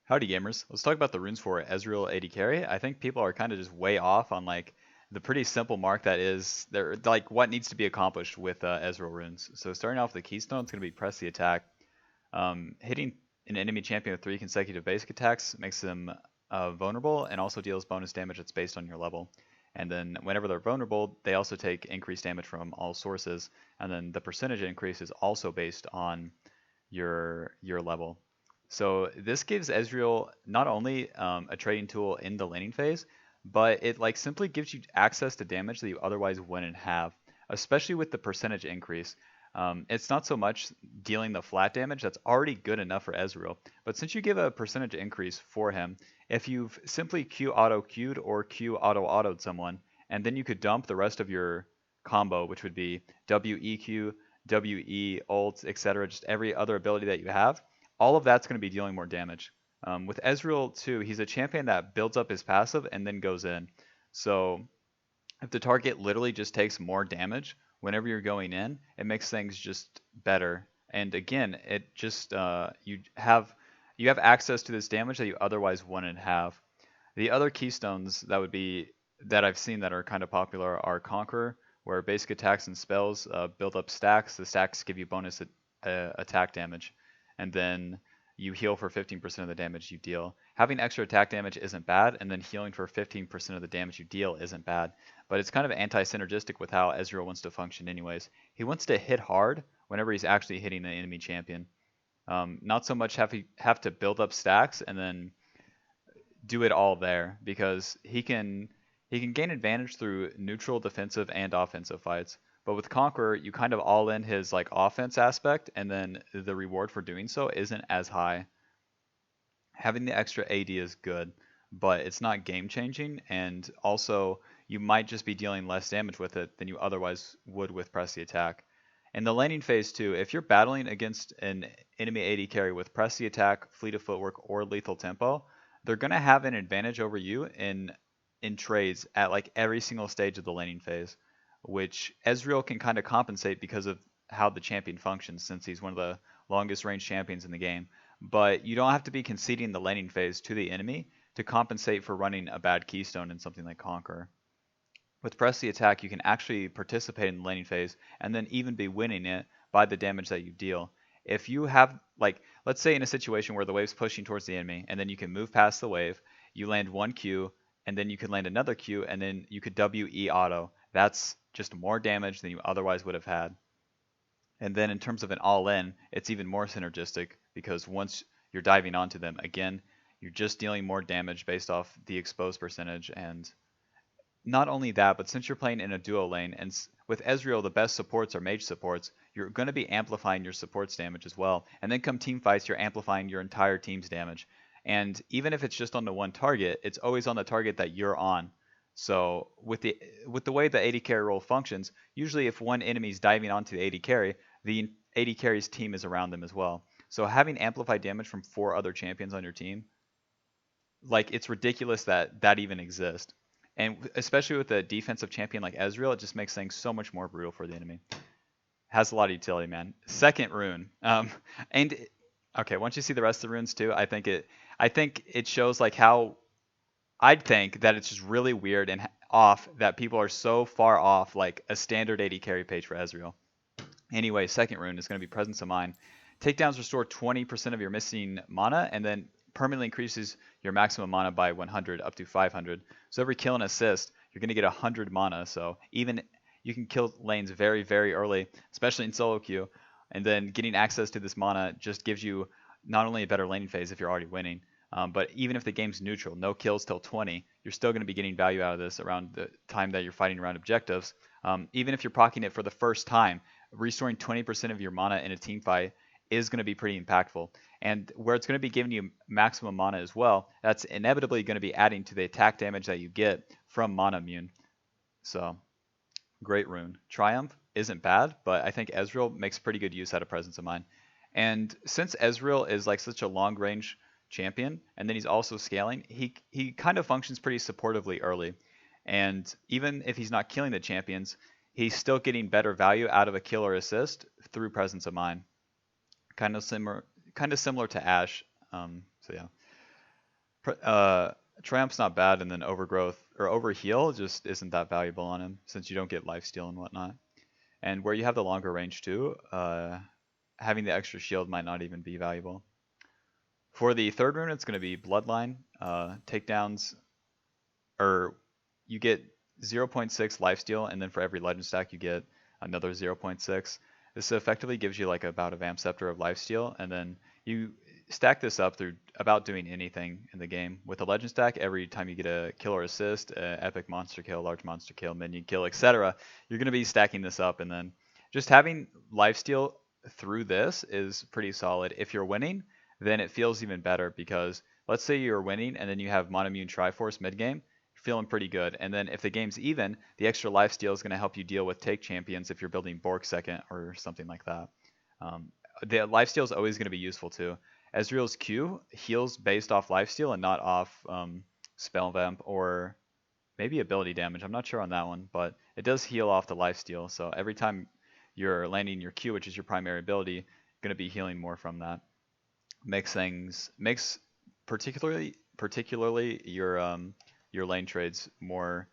Howdy gamers. Let's talk about the runes for Ezreal AD carry. I think people are kind of just way off on like the pretty simple mark that is there, like what needs to be accomplished with Ezreal runes. So starting off with the keystone, it's going to be press the attack. Hitting an enemy champion with 3 consecutive basic attacks makes them vulnerable and also deals bonus damage that's based on your level. And then whenever they're vulnerable, they also take increased damage from all sources. And then the percentage increase is also based on your level. So this gives Ezreal not only a trading tool in the laning phase, but it like simply gives you access to damage that you otherwise wouldn't have, especially with the percentage increase. It's not so much dealing the flat damage, that's already good enough for Ezreal, but since you give a percentage increase for him, if you've simply Q auto Q'd or Q auto autoed someone, and then you could dump the rest of your combo, which would be WEQ, WE, ult, etc., just every other ability that you have, all of that's going to be dealing more damage. With Ezreal too, he's a champion that builds up his passive and then goes in. So if the target literally just takes more damage whenever you're going in, it makes things just better. And again, it just you have access to this damage that you otherwise wouldn't have. The other keystones that I've seen that are kind of popular are Conqueror, where basic attacks and spells build up stacks. The stacks give you bonus attack damage, and then you heal for 15% of the damage you deal. Having extra attack damage isn't bad, and then healing for 15% of the damage you deal isn't bad. But it's kind of anti-synergistic with how Ezreal wants to function anyways. He wants to hit hard whenever he's actually hitting an enemy champion. Not so much have to build up stacks and then do it all there, because he can gain advantage through neutral defensive and offensive fights. But with Conqueror, you kind of all in his like offense aspect, and then the reward for doing so isn't as high. Having the extra AD is good, but it's not game changing, and also you might just be dealing less damage with it than you otherwise would with press the attack. In the laning phase too, if you're battling against an enemy AD carry with press the attack, fleet of footwork, or lethal tempo, they're gonna have an advantage over you in trades at like every single stage of the laning phase, which Ezreal can kind of compensate because of how the champion functions, since he's one of the longest range champions in the game. But you don't have to be conceding the laning phase to the enemy to compensate for running a bad keystone in something like Conqueror. With press the attack, you can actually participate in the laning phase and then even be winning it by the damage that you deal. If you have, like, let's say in a situation where the wave's pushing towards the enemy, and then you can move past the wave, you land one Q, and then you could land another Q, and then you could WE auto. That's just more damage than you otherwise would have had. And then in terms of an all-in, it's even more synergistic, because once you're diving onto them, again, you're just dealing more damage based off the exposed percentage. And not only that, but since you're playing in a duo lane, and with Ezreal, the best supports are mage supports, you're going to be amplifying your support's damage as well. And then come team fights, you're amplifying your entire team's damage. And even if it's just on the one target, it's always on the target that you're on. So with the way the AD carry role functions, usually if one enemy's diving onto the AD carry, the AD carry's team is around them as well. So having amplified damage from 4 other champions on your team, like, it's ridiculous that that even exists. And especially with a defensive champion like Ezreal, it just makes things so much more brutal for the enemy. Has a lot of utility, man. Second rune. And okay, once you see the rest of the runes too, I think it shows like how I'd think that it's just really weird and off that people are so far off like a standard AD carry page for Ezreal. Anyway, second rune is going to be Presence of Mind. Takedowns restore 20% of your missing mana, and then permanently increases your maximum mana by 100 up to 500. So every kill and assist, you're going to get 100 mana. So even you can kill lanes very, very early, especially in solo queue. And then getting access to this mana just gives you not only a better laning phase if you're already winning, but even if the game's neutral, no kills till 20, you're still going to be getting value out of this around the time that you're fighting around objectives. Even if you're proccing it for the first time, restoring 20% of your mana in a team fight is going to be pretty impactful. And where it's going to be giving you maximum mana as well, that's inevitably going to be adding to the attack damage that you get from mana immune. So, great rune. Triumph isn't bad, but I think Ezreal makes pretty good use out of Presence of Mind. And since Ezreal is like such a long range champion, and then he's also scaling, he kind of functions pretty supportively early. And even if he's not killing the champions, he's still getting better value out of a kill or assist through Presence of Mind. Kind of similar to Ashe. So yeah. Triumph's not bad, and then Overgrowth or Overheal just isn't that valuable on him since you don't get lifesteal and whatnot. And where you have the longer range too, having the extra shield might not even be valuable. For the third rune, it's going to be Bloodline. Takedowns, or you get 0.6 lifesteal, and then for every legend stack you get another 0.6. This effectively gives you like about a Vamp Scepter of lifesteal, and then you stack this up through about doing anything in the game. With a legend stack, every time you get a kill or assist, epic monster kill, large monster kill, minion kill, etc., you're going to be stacking this up, and then just having lifesteal through this is pretty solid. If you're winning, then it feels even better because let's say you're winning and then you have Monomune Triforce mid game, you're feeling pretty good. And then if the game's even, the extra lifesteal is going to help you deal with take champions if you're building Bork second or something like that. The lifesteal is always going to be useful too. Ezreal's Q heals based off lifesteal and not off spell vamp or maybe ability damage. I'm not sure on that one, but it does heal off the lifesteal. So every time you're landing your Q, which is your primary ability, you're going to be healing more from that. Makes particularly your lane trades more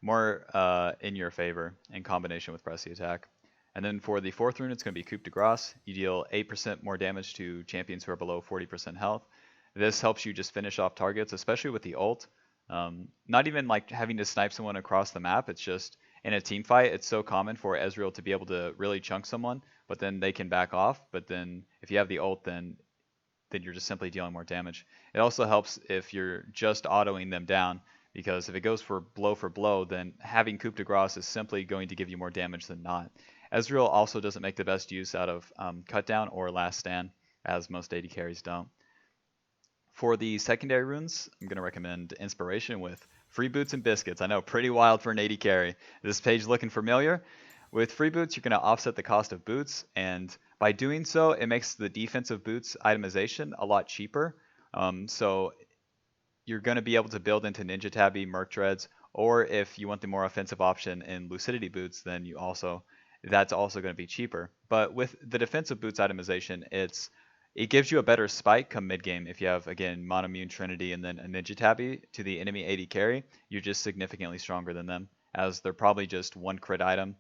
in your favor in combination with pressy attack. And then for the fourth rune, it's going to be coup de grace. You deal 8% more damage to champions who are below 40% health. This helps you just finish off targets, especially with the ult. Not even like having to snipe someone across the map. It's just in a team fight, it's so common for Ezreal to be able to really chunk someone, but then they can back off. But then if you have the ult, then you're just simply dealing more damage. It also helps if you're just autoing them down, because if it goes for blow, then having coup de grace is simply going to give you more damage than not. Ezreal also doesn't make the best use out of cut down or last stand, as most AD carries don't. For the secondary runes, I'm going to recommend Inspiration with Free Boots and Biscuits. I know, pretty wild for an AD carry. This page looking familiar? With Free Boots, you're going to offset the cost of boots, and by doing so, it makes the defensive boots itemization a lot cheaper. So you're going to be able to build into Ninja Tabby, Merc Treads, or if you want the more offensive option in Lucidity boots, then that's also going to be cheaper. But with the defensive boots itemization, it gives you a better spike come mid game. If you have, again, Monomune Trinity and then a Ninja Tabby to the enemy AD carry, you're just significantly stronger than them, as they're probably just one crit item.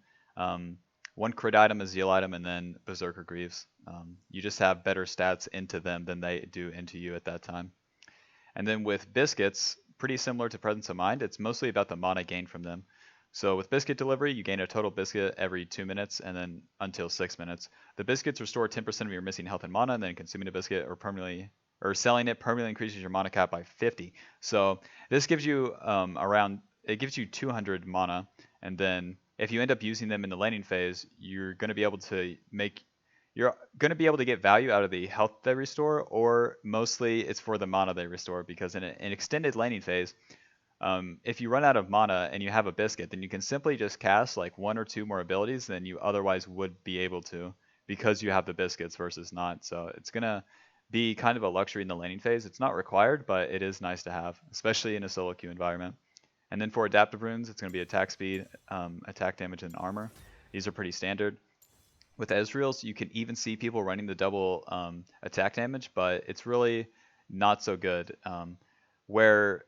One crit item, a Zeal item, and then Berserker Greaves. You just have better stats into them than they do into you at that time. And then with Biscuits, pretty similar to Presence of Mind, it's mostly about the mana gain from them. So with Biscuit Delivery, you gain a total biscuit every 2 minutes and then until 6 minutes. The biscuits restore 10% of your missing health and mana, and then consuming a biscuit or selling it permanently increases your mana cap by 50. So this gives you it gives you 200 mana, and then if you end up using them in the laning phase, you're going to be able to get value out of the health they restore, or mostly it's for the mana they restore, because in an extended laning phase, if you run out of mana and you have a biscuit, then you can simply just cast like 1 or 2 more abilities than you otherwise would be able to, because you have the biscuits versus not. So it's going to be kind of a luxury in the laning phase. It's not required, but it is nice to have, especially in a solo queue environment. And then for adaptive runes, it's going to be attack speed, attack damage, and armor. These are pretty standard. With Ezreal's, you can even see people running the double attack damage, but it's really not so good. Where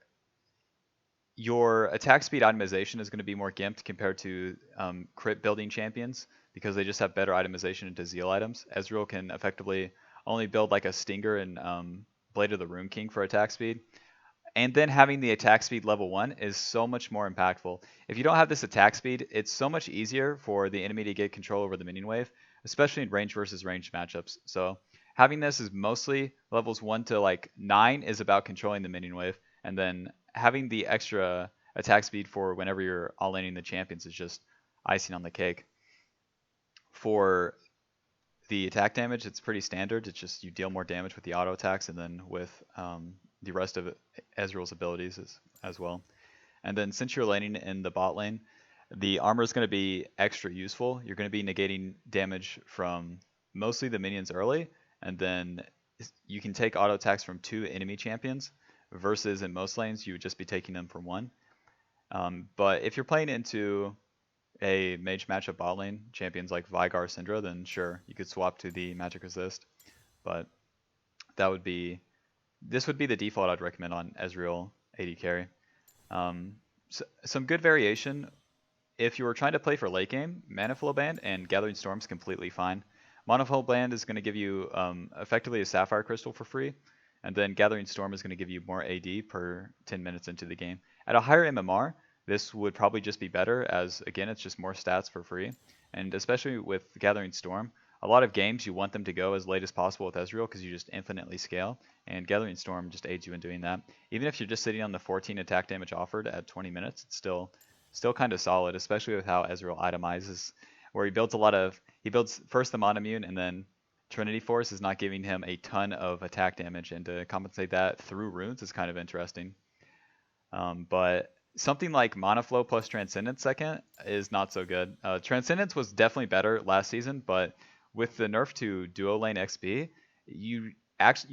your attack speed itemization is going to be more gimped compared to crit building champions, because they just have better itemization into Zeal items. Ezreal can effectively only build like a Stinger and Blade of the Rune King for attack speed. And then having the attack speed level 1 is so much more impactful. If you don't have this attack speed, it's so much easier for the enemy to get control over the minion wave, especially in range versus range matchups. So having this is mostly levels 1 to like 9 is about controlling the minion wave, and then having the extra attack speed for whenever you're all laning the champions is just icing on the cake. For the attack damage, it's pretty standard. It's just you deal more damage with the auto attacks, and then with the rest of Ezreal's abilities as well. And then since you're laning in the bot lane, the armor is going to be extra useful. You're going to be negating damage from mostly the minions early, and then you can take auto attacks from 2 enemy champions, versus in most lanes you would just be taking them from 1. But if you're playing into a mage matchup bot lane, champions like Veigar, Syndra, then sure, you could swap to the magic resist. But that would be this would be the default I'd recommend on Ezreal AD carry. Some good variation. If you were trying to play for late game, Mana Flow Band and Gathering Storm's completely fine. Mana Flow Band is going to give you effectively a Sapphire Crystal for free, and then Gathering Storm is going to give you more AD per 10 minutes into the game. At a higher MMR, this would probably just be better, as again, it's just more stats for free. And especially with Gathering Storm, a lot of games you want them to go as late as possible with Ezreal because you just infinitely scale, and Gathering Storm just aids you in doing that. Even if you're just sitting on the 14 attack damage offered at 20 minutes, it's still kind of solid, especially with how Ezreal itemizes, where he builds first the Monomune, and then Trinity Force is not giving him a ton of attack damage, and to compensate that through runes is kind of interesting. But something like Mana Flow plus Transcendence second is not so good. Transcendence was definitely better last season, but with the nerf to duo lane XP, you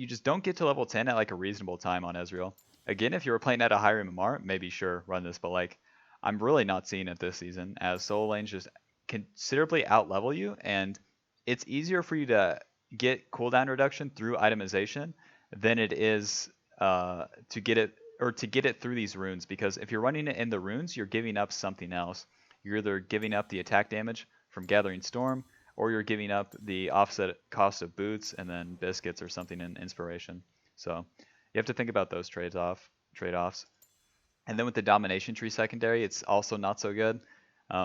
just don't get to level 10 at like a reasonable time on Ezreal. Again, if you were playing at a higher MMR, maybe sure, run this, but like I'm really not seeing it this season, as solo lanes just considerably outlevel you, and it's easier for you to get cooldown reduction through itemization than it is to get it through these runes, because if you're running it in the runes, you're giving up something else. You're either giving up the attack damage from Gathering Storm, or you're giving up the offset cost of boots and then biscuits or something in inspiration. So you have to think about those trade-offs. And then with the Domination Tree secondary, it's also not so good.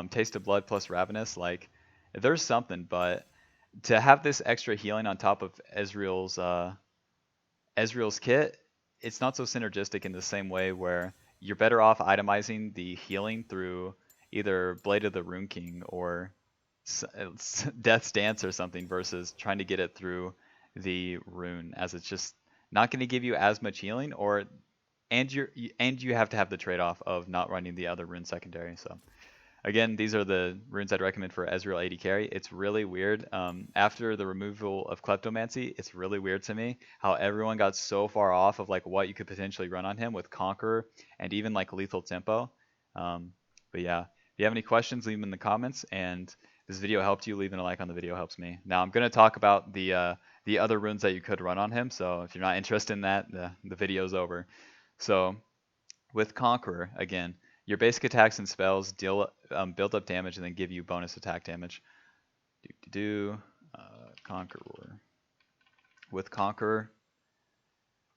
Taste of Blood plus Ravenous, like there's something, but to have this extra healing on top of Ezreal's kit, it's not so synergistic in the same way, where you're better off itemizing the healing through either Blade of the Rune King or Death's Dance or something, versus trying to get it through the rune, as it's just not going to give you as much healing, and you have to have the trade-off of not running the other rune secondary. So again, these are the runes I'd recommend for Ezreal AD carry. It's really weird. After the removal of Kleptomancy, it's really weird to me how everyone got so far off of like what you could potentially run on him with Conqueror and even like Lethal Tempo. But yeah, if you have any questions, leave them in the comments. And this video helped you, leaving a like on the video helps me. Now I'm going to talk about the other runes that you could run on him. So if you're not interested in that, the video's over. So with Conqueror, again, your basic attacks and spells deal build up damage and then give you bonus attack damage. Conqueror. With Conqueror,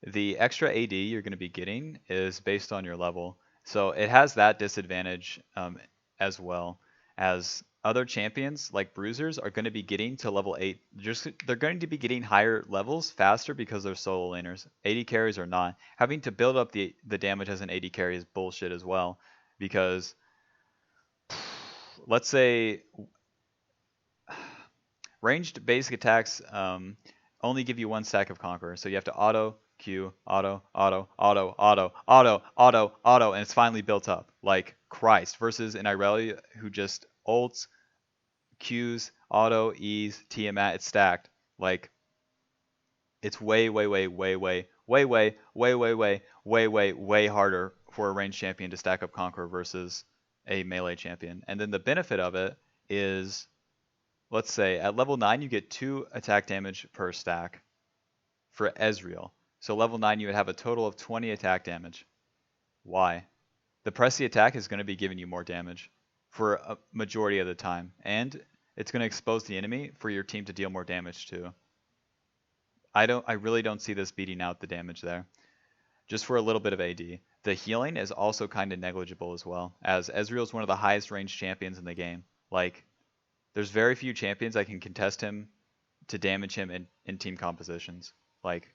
the extra AD you're going to be getting is based on your level. So it has that disadvantage as well, as other champions like Bruisers are going to be getting to level 8. They're going to be getting higher levels faster because they're solo laners. AD carries are not. Having to build up the damage as an AD carry is bullshit as well, because let's say ranged basic attacks only give you 1 stack of Conqueror, so you have to auto, Q, auto, and it's finally built up. Like Christ, versus an Irelia who just ults, Qs, auto, E's, Tiamat, it's stacked. Like it's way harder for a ranged champion to stack up Conqueror versus a melee champion. And then the benefit of it is, let's say at level 9 you get 2 attack damage per stack for Ezreal. So level 9 you would have a total of 20 attack damage. Why? The pressy attack is going to be giving you more damage for a majority of the time, and it's going to expose the enemy for your team to deal more damage to. I really don't see this beating out the damage there. Just for a little bit of AD. The healing is also kind of negligible as well, as Ezreal is one of the highest ranged champions in the game. Like, there's very few champions that can contest him to damage him in team compositions. Like,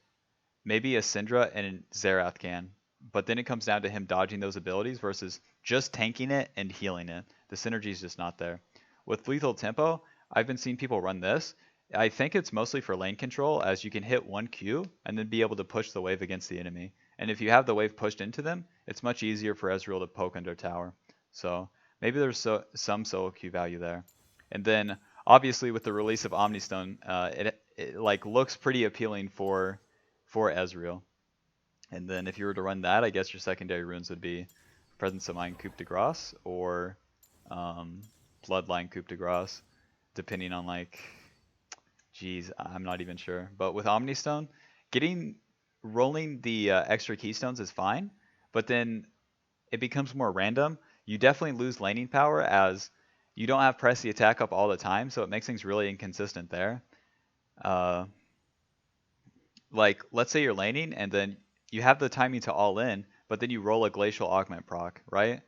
maybe a Syndra and Xerath can, but then it comes down to him dodging those abilities versus just tanking it and healing it. The synergy is just not there. With Lethal Tempo, I've been seeing people run this. I think it's mostly for lane control, as you can hit 1 Q and then be able to push the wave against the enemy. And if you have the wave pushed into them, it's much easier for Ezreal to poke under tower. So maybe there's some solo Q value there. And then obviously with the release of Omnistone, it like looks pretty appealing for Ezreal. And then if you were to run that, I guess your secondary runes would be Presence of Mind, Coup de Grace, or Bloodline, Coup de Grace, depending on like, geez, I'm not even sure. But with Omnistone, getting rolling the extra keystones is fine, but then it becomes more random. You definitely lose laning power as you don't have press the attack up all the time, so it makes things really inconsistent there. Uh, like, let's say you're laning and then you have the timing to all in, but then you roll a glacial augment proc, right?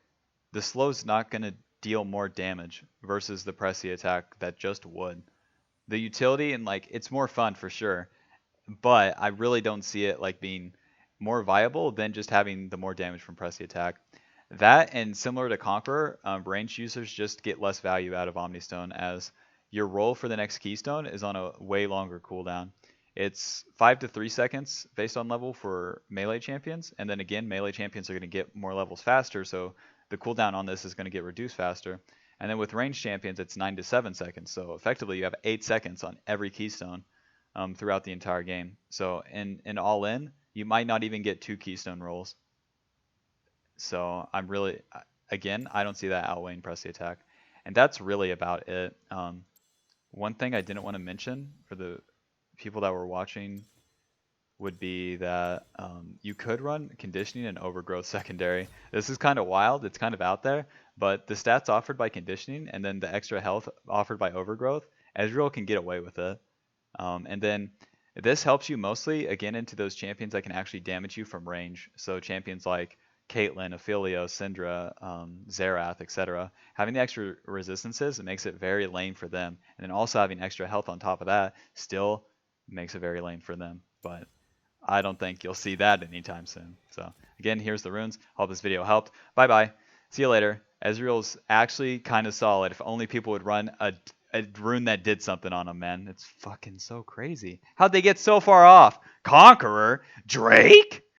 The slow's not going to deal more damage versus the press the attack that just would. The utility and like it's more fun for sure, but I really don't see it like being more viable than just having the more damage from press the attack. That and similar to Conqueror, ranged users just get less value out of Omnistone as your roll for the next keystone is on a way longer cooldown. It's 5 to 3 seconds based on level for melee champions, and then again, melee champions are going to get more levels faster, so the cooldown on this is going to get reduced faster. And then with ranged champions, it's 9 to 7 seconds, so effectively you have 8 seconds on every keystone throughout the entire game. So in all in, you might not even get 2 keystone rolls. So I'm really, again, I don't see that outweighing press the attack. And that's really about it. One thing I didn't want to mention for the people that were watching would be that you could run conditioning and overgrowth secondary. This is kind of wild. It's kind of out there, but the stats offered by conditioning and then the extra health offered by overgrowth, Ezreal can get away with it. And then this helps you mostly, again, into those champions that can actually damage you from range. So champions like Caitlyn, Ophelia, Syndra, Xerath, etc. Having the extra resistances, it makes it very lame for them. And then also having extra health on top of that still makes it very lame for them. But I don't think you'll see that anytime soon. So again, here's the runes. Hope this video helped. Bye bye. See you later. Ezreal's actually kind of solid. If only people would run a rune that did something on him, man. It's fucking so crazy. How'd they get so far off? Conqueror? Drake?